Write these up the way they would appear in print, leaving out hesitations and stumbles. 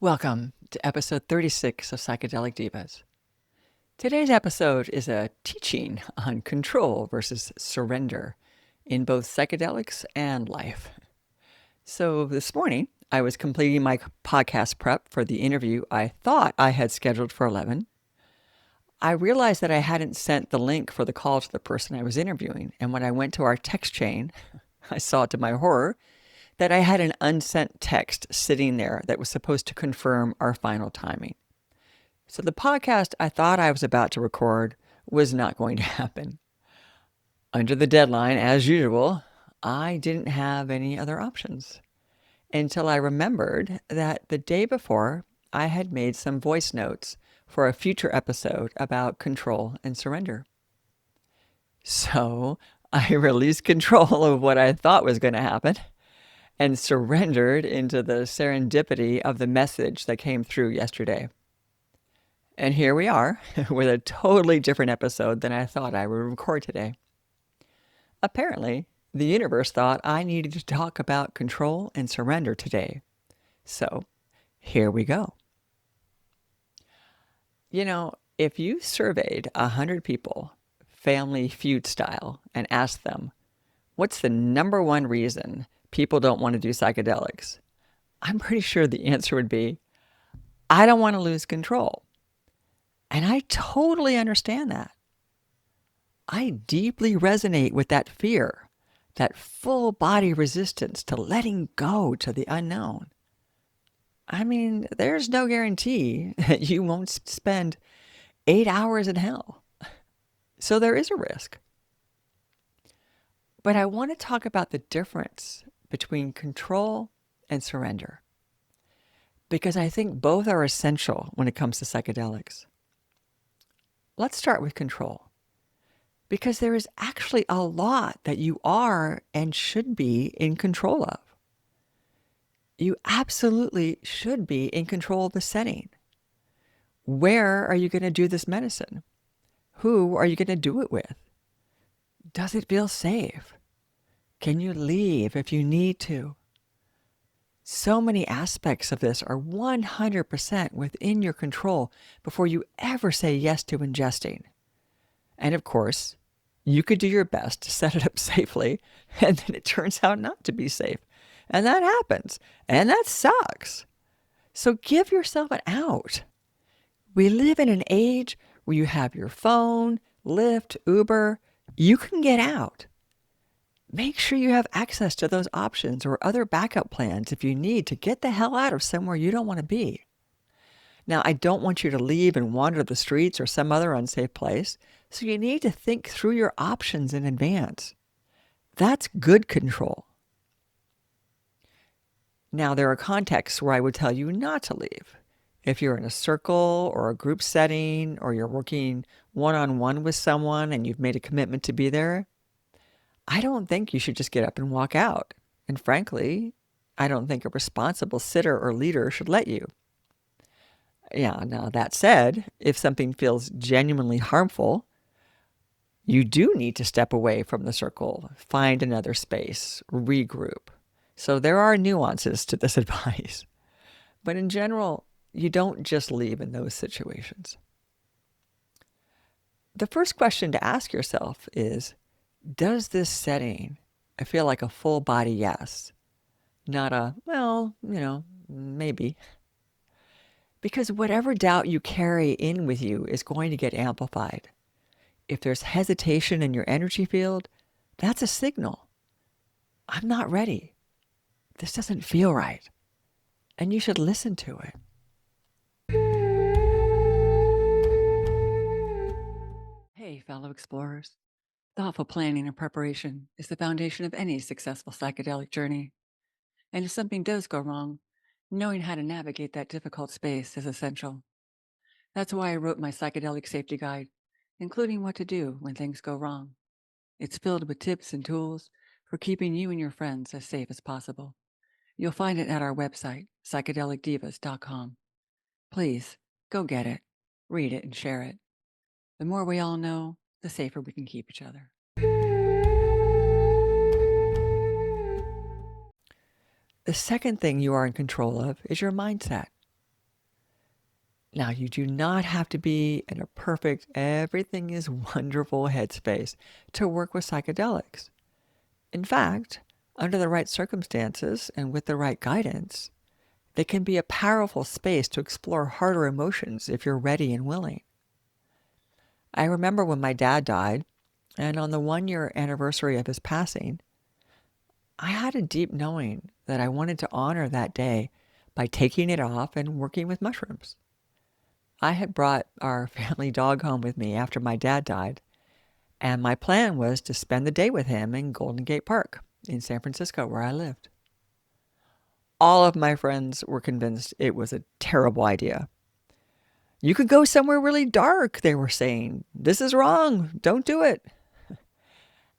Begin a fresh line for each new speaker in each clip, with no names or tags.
Welcome to episode 36 of Psychedelic Divas. Today's episode is a teaching on control versus surrender in both psychedelics and life. So this morning, I was completing my podcast prep for the interview I thought I had scheduled for 11. I realized that I hadn't sent the link for the call to the person I was interviewing, and when I went to our text chain, I saw to my horror that I had an unsent text sitting there that was supposed to confirm our final timing. So the podcast I thought I was about to record was not going to happen. Under the deadline, as usual, I didn't have any other options until I remembered that the day before I had made some voice notes for a future episode about control and surrender. So I released control of what I thought was going to happen and surrendered into the serendipity of the message that came through yesterday. And here we are with a totally different episode than I thought I would record today. Apparently, the universe thought I needed to talk about control and surrender today. So, here we go. You know, if you surveyed 100 people, Family Feud style, and asked them, what's the number one reason people don't want to do psychedelics? I'm pretty sure the answer would be, I don't want to lose control. And I totally understand that. I deeply resonate with that fear, that full body resistance to letting go to the unknown. I mean, there's no guarantee that you won't spend 8 hours in hell. So there is a risk. But I want to talk about the difference between control and surrender, because I think both are essential when it comes to psychedelics. Let's start with control, because there is actually a lot that you are and should be in control of. You absolutely should be in control of the setting. Where are you going to do this medicine? Who are you going to do it with? Does it feel safe? Can you leave if you need to? So many aspects of this are 100% within your control before you ever say yes to ingesting. And of course, you could do your best to set it up safely, and then it turns out not to be safe. And that happens, and that sucks. So give yourself an out. We live in an age where you have your phone, Lyft, Uber. You can get out. Make sure you have access to those options or other backup plans if you need to get the hell out of somewhere you don't want to be. Now, I don't want you to leave and wander the streets or some other unsafe place, so you need to think through your options in advance. That's good control. Now, there are contexts where I would tell you not to leave. If you're in a circle or a group setting, or you're working one-on-one with someone and you've made a commitment to be there, I don't think you should just get up and walk out. And frankly, I don't think a responsible sitter or leader should let you. Yeah, now that said, if something feels genuinely harmful, you do need to step away from the circle, find another space, regroup. So there are nuances to this advice. But in general, you don't just leave in those situations. The first question to ask yourself is, does this setting feel like a full body yes? Not a, well, maybe. Because whatever doubt you carry in with you is going to get amplified. If there's hesitation in your energy field, that's a signal. I'm not ready. This doesn't feel right. And you should listen to it. Hey, fellow explorers. Thoughtful planning and preparation is the foundation of any successful psychedelic journey. And if something does go wrong, knowing how to navigate that difficult space is essential. That's why I wrote my psychedelic safety guide, including what to do when things go wrong. It's filled with tips and tools for keeping you and your friends as safe as possible. You'll find it at our website, psychedelicdivas.com. Please, go get it, read it, and share it. The more we all know, the safer we can keep each other. The second thing you are in control of is your mindset. Now, you do not have to be in a perfect, everything is wonderful headspace to work with psychedelics. In fact, under the right circumstances and with the right guidance, they can be a powerful space to explore harder emotions if you're ready and willing. I remember when my dad died, and on the 1 year anniversary of his passing, I had a deep knowing that I wanted to honor that day by taking it off and working with mushrooms. I had brought our family dog home with me after my dad died, and my plan was to spend the day with him in Golden Gate Park in San Francisco, where I lived. All of my friends were convinced it was a terrible idea. You could go somewhere really dark, they were saying. This is wrong. Don't do it.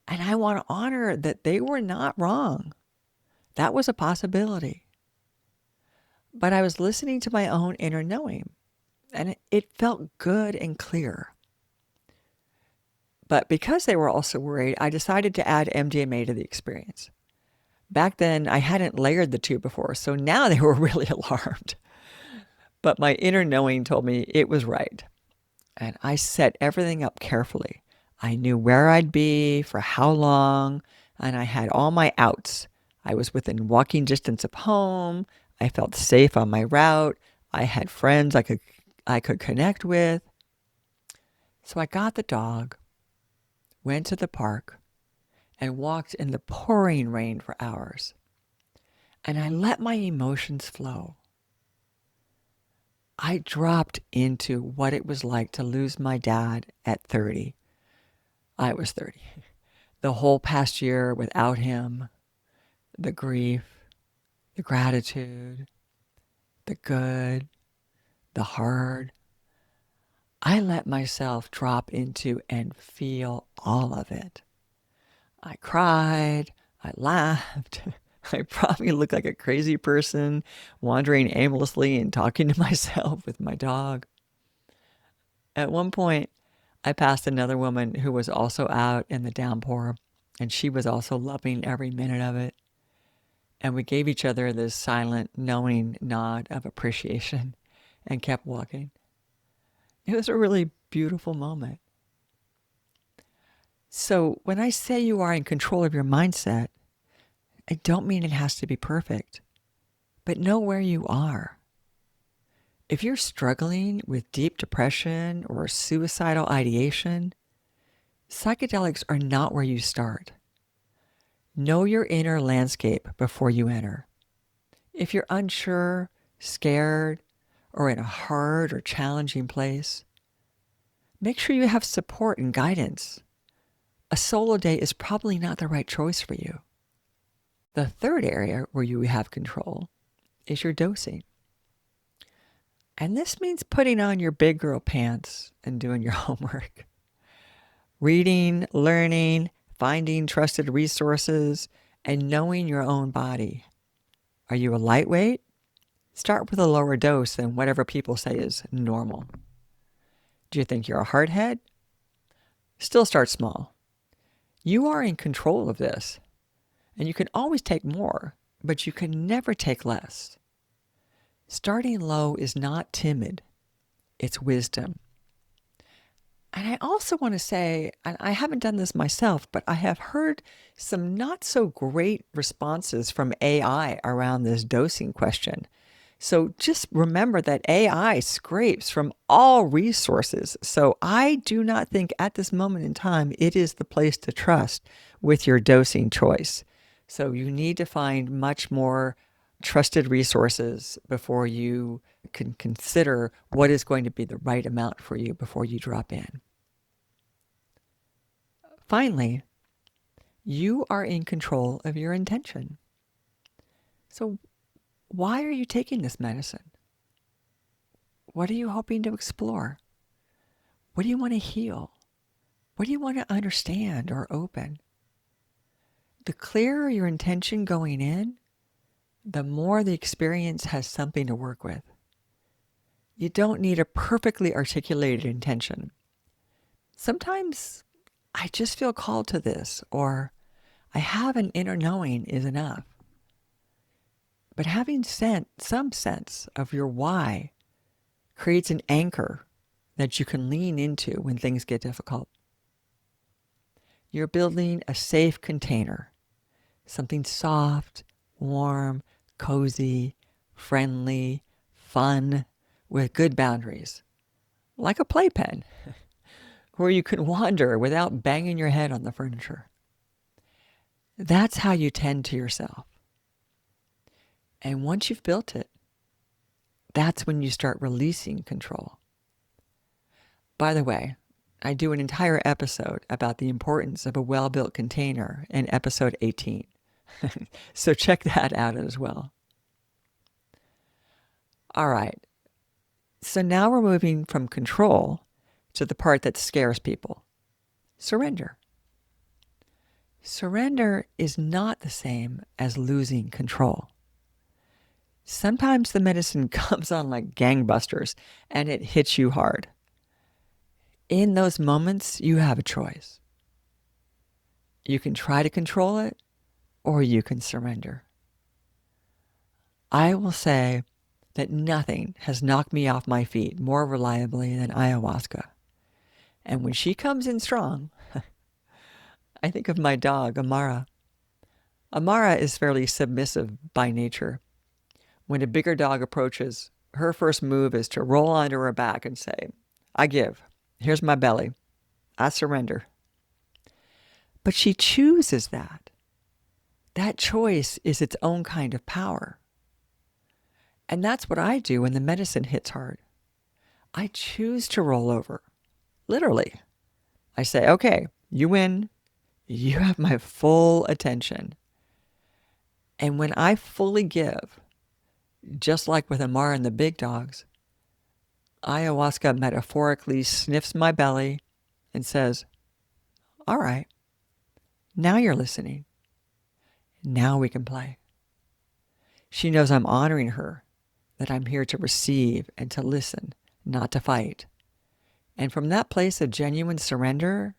And I want to honor that they were not wrong. That was a possibility. But I was listening to my own inner knowing, and it felt good and clear. But because they were also worried, I decided to add MDMA to the experience. Back then, I hadn't layered the two before, so now they were really alarmed. But my inner knowing told me it was right. And I set everything up carefully. I knew where I'd be, for how long, and I had all my outs. I was within walking distance of home. I felt safe on my route. I had friends I could connect with. So I got the dog, went to the park, and walked in the pouring rain for hours. And I let my emotions flow. I dropped into what it was like to lose my dad at 30. I was 30. The whole past year without him, the grief, the gratitude, the good, the hard. I let myself drop into and feel all of it. I cried, I laughed. I probably looked like a crazy person, wandering aimlessly and talking to myself with my dog. At one point, I passed another woman who was also out in the downpour, and she was also loving every minute of it. And we gave each other this silent, knowing nod of appreciation and kept walking. It was a really beautiful moment. So when I say you are in control of your mindset, I don't mean it has to be perfect, but know where you are. If you're struggling with deep depression or suicidal ideation, psychedelics are not where you start. Know your inner landscape before you enter. If you're unsure, scared, or in a hard or challenging place, make sure you have support and guidance. A solo day is probably not the right choice for you. The third area where you have control is your dosing. And this means putting on your big girl pants and doing your homework. Reading, learning, finding trusted resources, and knowing your own body. Are you a lightweight? Start with a lower dose than whatever people say is normal. Do you think you're a hardhead? Still start small. You are in control of this, and you can always take more, but you can never take less. Starting low is not timid, it's wisdom. And I also want to say, and I haven't done this myself, but I have heard some not so great responses from AI around this dosing question. So just remember that AI scrapes from all resources. So I do not think at this moment in time it is the place to trust with your dosing choice. So you need to find much more trusted resources before you can consider what is going to be the right amount for you before you drop in. Finally, you are in control of your intention. So why are you taking this medicine? What are you hoping to explore? What do you want to heal? What do you want to understand or open? The clearer your intention going in, the more the experience has something to work with. You don't need a perfectly articulated intention. Sometimes I just feel called to this, or I have an inner knowing is enough. But having some sense of your why creates an anchor that you can lean into when things get difficult. You're building a safe container, something soft, warm, cozy, friendly, fun, with good boundaries, like a playpen, where you can wander without banging your head on the furniture. That's how you tend to yourself. And once you've built it, that's when you start releasing control. By the way, I do an entire episode about the importance of a well-built container in episode 18. So check that out as well. All right. So now we're moving from control to the part that scares people. Surrender. Surrender is not the same as losing control. Sometimes the medicine comes on like gangbusters and it hits you hard. In those moments, you have a choice. You can try to control it, or you can surrender. I will say that nothing has knocked me off my feet more reliably than ayahuasca. And when she comes in strong, I think of my dog, Amara. Amara is fairly submissive by nature. When a bigger dog approaches, her first move is to roll onto her back and say, "I give. Here's my belly. I surrender." But she chooses that. That choice is its own kind of power. And that's what I do when the medicine hits hard. I choose to roll over. Literally. I say, "Okay, you win. You have my full attention." And when I fully give, just like with Amara and the big dogs, ayahuasca metaphorically sniffs my belly and says, "All right, now you're listening. Now we can play." She knows I'm honoring her, that I'm here to receive and to listen, not to fight. And from that place of genuine surrender,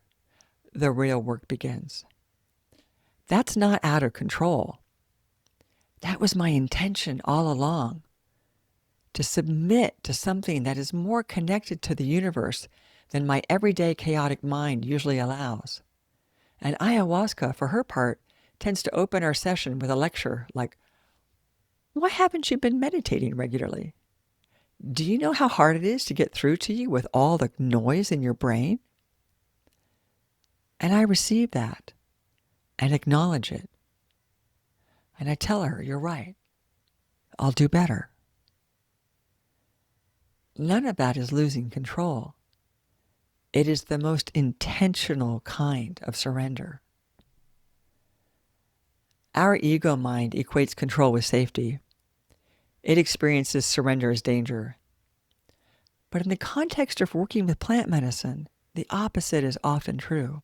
the real work begins. That's not out of control. That was my intention all along, to submit to something that is more connected to the universe than my everyday chaotic mind usually allows. And ayahuasca, for her part, tends to open our session with a lecture like, "Why haven't you been meditating regularly? Do you know how hard it is to get through to you with all the noise in your brain?" And I receive that and acknowledge it. And I tell her, "You're right. I'll do better." None of that is losing control. It is the most intentional kind of surrender. Our ego mind equates control with safety. It experiences surrender as danger. But in the context of working with plant medicine, the opposite is often true.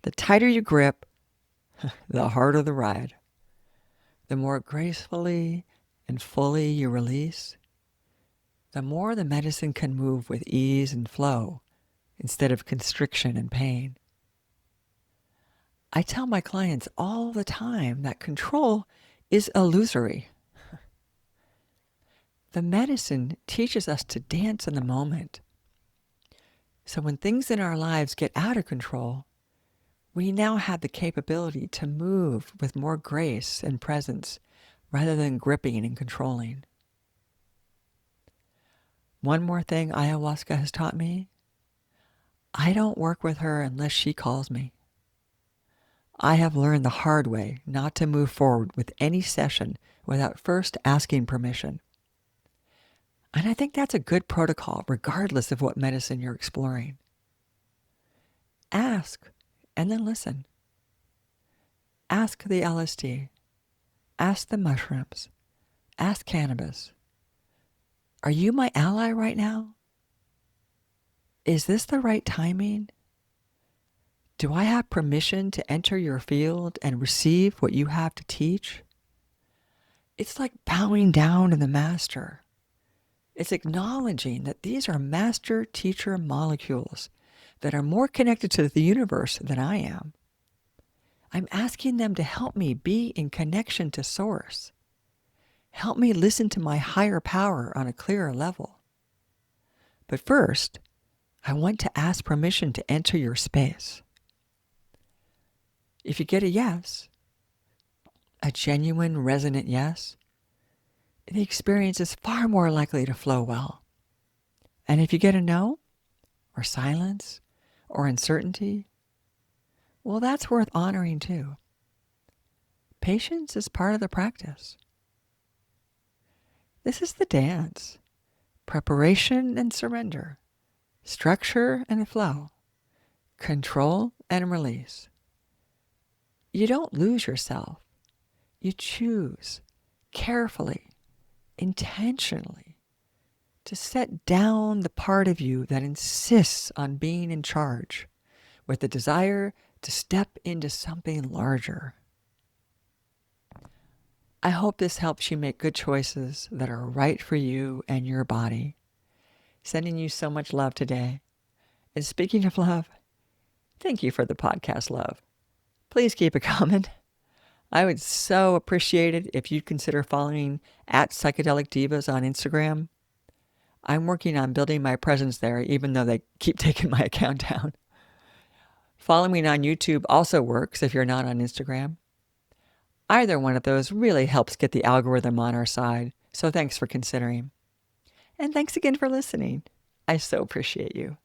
The tighter you grip, the harder the ride. The more gracefully and fully you release, the more the medicine can move with ease and flow instead of constriction and pain. I tell my clients all the time that control is illusory. The medicine teaches us to dance in the moment. So when things in our lives get out of control, we now have the capability to move with more grace and presence rather than gripping and controlling. One more thing ayahuasca has taught me: I don't work with her unless she calls me. I have learned the hard way not to move forward with any session without first asking permission. And I think that's a good protocol, regardless of what medicine you're exploring. Ask, and then listen. Ask the LSD. Ask the mushrooms. Ask cannabis. Are you my ally right now? Is this the right timing? Do I have permission to enter your field and receive what you have to teach? It's like bowing down to the master. It's acknowledging that these are master-teacher molecules that are more connected to the universe than I am. I'm asking them to help me be in connection to Source. Help me listen to my higher power on a clearer level. But first, I want to ask permission to enter your space. If you get a yes, a genuine, resonant yes, the experience is far more likely to flow well. And if you get a no, or silence, or uncertainty, well, that's worth honoring too. Patience is part of the practice. This is the dance. Preparation and surrender. Structure and flow. Control and release. You don't lose yourself. You choose carefully, intentionally, to set down the part of you that insists on being in charge, with the desire to step into something larger. I hope this helps you make good choices that are right for you and your body. Sending you so much love today. And speaking of love, thank you for the podcast love. Please keep it coming. I would so appreciate it if you'd consider following at Psychedelic Divas on Instagram. I'm working on building my presence there, even though they keep taking my account down. Following on YouTube also works if you're not on Instagram. Either one of those really helps get the algorithm on our side, so thanks for considering. And thanks again for listening. I so appreciate you.